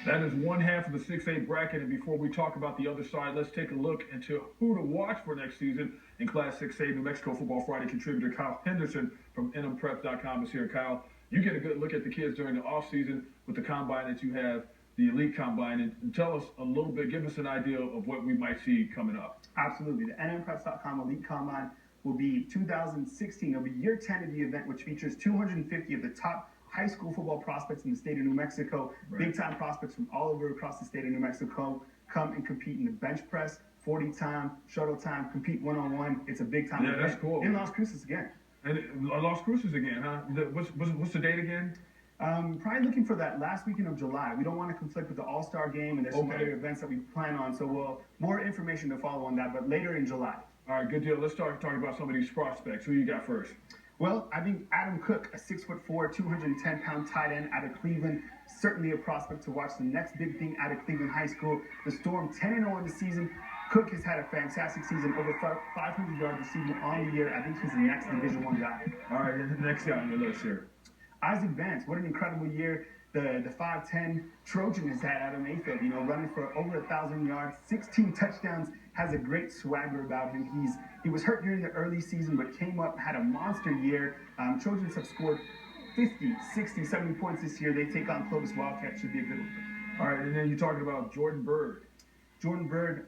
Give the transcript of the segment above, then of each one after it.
That is one half of the 6A bracket, and before we talk about the other side, let's take a look into who to watch for next season in Class 6A. New Mexico Football Friday contributor Kyle Henderson from NMPreps.com is here. Kyle, you get a good look at the kids during the offseason with the combine that you have, the Elite Combine, and tell us a little bit, give us an idea of what we might see coming up. Absolutely. The NMPreps.com Elite Combine will be 2016. It'll be year 10 of the event, which features 250 of the top high school football prospects in the state of New Mexico. Right. Big-time prospects from all over across the state of New Mexico come and compete in the bench press, 40 time, shuttle time, compete one-on-one. It's a big-time event. That's cool. In Las Cruces again. And Las Cruces again, huh? What's the date again? Probably looking for that last weekend of July. We don't want to conflict with the All-Star game, and there's some other events that we plan on, so more information to follow on that, but later in July. All right, good deal. Let's start talking about some of these prospects. Who you got first? Well, I think Adam Cook, a 6'4", 210-pound tight end out of Cleveland, certainly a prospect to watch. The next big thing out of Cleveland High School. The Storm 10-0 in the season. Cook has had a fantastic season, over 500 yards receiving on the year. I think he's the next Division I guy. All right, the next guy on your list here. Isaac Vance, what an incredible year the 5'10 Trojan has had out of Mayfield, running for over 1,000 yards, 16 touchdowns, has a great swagger about him. He was hurt during the early season, but came up, had a monster year. Trojans have scored 50, 60, 70 points this year. They take on Clovis Wildcats, should be a good one. All right, and then you're talking about Jordan Bird. Jordan Bird,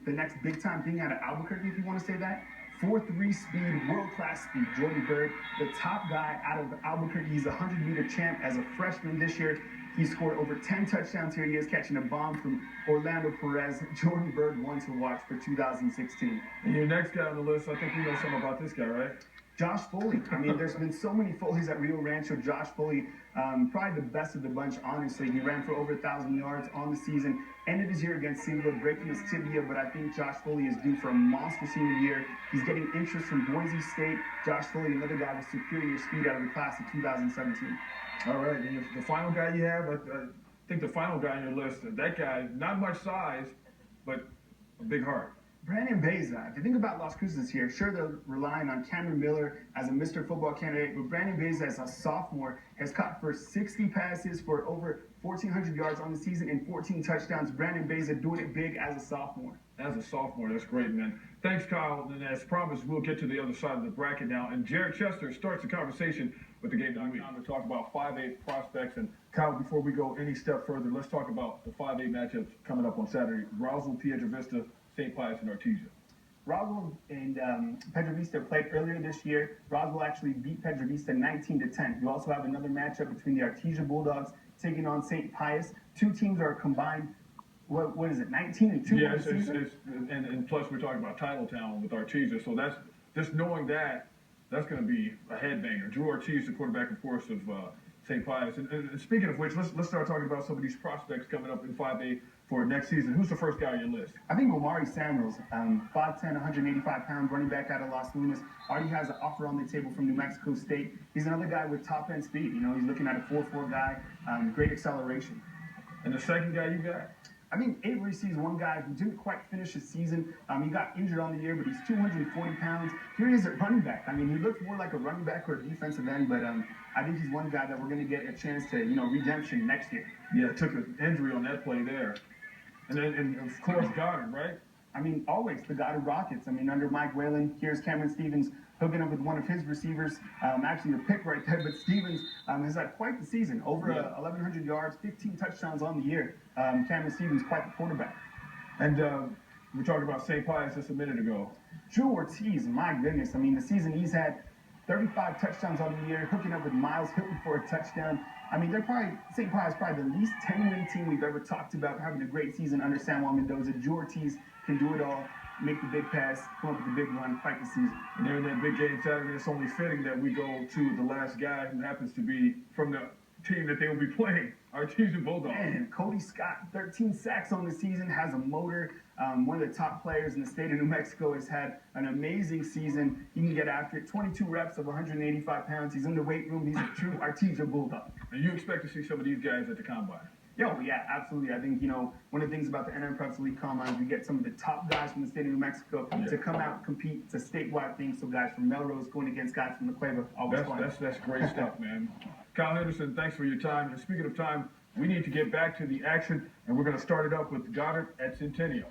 the next big-time thing out of Albuquerque, if you want to say that. 4.3 speed, world-class speed. Jordan Bird, the top guy out of Albuquerque. He's a 100-meter champ as a freshman this year. He scored over 10 touchdowns here. He is catching a bomb from Orlando Perez. Jordan Bird, one to watch for 2016. And your next guy on the list, I think we know something about this guy, right? Josh Foley. There's been so many Foleys at Rio Rancho. Josh Foley, probably the best of the bunch, honestly. He ran for over 1,000 yards on the season. Ended his year against Singular, breaking his tibia, but I think Josh Foley is due for a monster senior year. He's getting interest from Boise State. Josh Foley, another guy with superior speed out of the class of 2017. All right, and the final guy you have, I think the final guy on your list, that guy, not much size, but a big heart. Brandon Beza. If you think about Las Cruces here, sure they're relying on Cameron Miller as a Mr. Football candidate, but Brandon Beza as a sophomore has caught for 60 passes for over 1,400 yards on the season and 14 touchdowns. Brandon Beza doing it big as a sophomore. As a sophomore, that's great, man. Thanks, Kyle. And as promised, we'll get to the other side of the bracket now. And Jared Chester starts the conversation with the game.com to talk about 5A prospects. And Kyle, before we go any step further, let's talk about the 5A matchups coming up on Saturday. Roswell, Piedra Vista, St. Pius, and Artesia. Roswell and Pedro Vista played earlier this year. Roswell actually beat Pedro Vista 19-10. You also have another matchup between the Artesia Bulldogs taking on St. Pius. Two teams are combined. What is it? 19-2. Yes, and plus we're talking about Titletown with Artesia, so that's just knowing that's going to be a headbanger. Drew Ortiz, the quarterback, of course, of St. Pius. And speaking of which, let's start talking about some of these prospects coming up in 5A for next season. Who's the first guy on your list? I think Omari Samuels, 5'10", 185 pounds, running back out of Las Lunas, already has an offer on the table from New Mexico State. He's another guy with top-end speed. He's looking at a 4.4 guy, great acceleration. And the second guy you got? I think Avery sees one guy who didn't quite finish his season. He got injured on the year, but he's 240 pounds. Here he is at running back. He looks more like a running back or a defensive end, but I think he's one guy that we're going to get a chance to, redemption next year. Yeah, took an injury on that play there. And of course, Goddard, right? Always the Goddard Rockets. Under Mike Whalen, here's Cameron Stevens hooking up with one of his receivers. Actually, a pick right there, but Stevens has had quite the season. Over 1,100 yards, 15 touchdowns on the year. Cameron Stevens, quite the quarterback. And we talked about St. Pius just a minute ago. Drew Ortiz, my goodness. The season he's had 35 touchdowns on the year, hooking up with Miles Hilton for a touchdown. St. Pius probably the least 10-win team we've ever talked about, having a great season under San Juan Mendoza. Drew Ortiz can do it all, make the big pass, come up with the big run, fight the season. And they're in that big game Saturday. It's only fitting that we go to the last guy who happens to be from the team that they will be playing, Artesia Bulldogs. Man, Cody Scott, 13 sacks on the season, has a motor. One of the top players in the state of New Mexico, has had an amazing season. He can get after it. 22 reps of 185 pounds. He's in the weight room. He's a true Artesia Bulldog. And you expect to see some of these guys at the Combine? Yeah, absolutely. I think, one of the things about the NMPreps Elite Combine is we get some of the top guys from the state of New Mexico to come out and compete. It's a statewide thing, so guys from Melrose going against guys from La Cueva, always fun. That's great stuff, man. Kyle Henderson, thanks for your time. And speaking of time, We need to get back to the action, and we're going to start it up with Goddard at Centennial.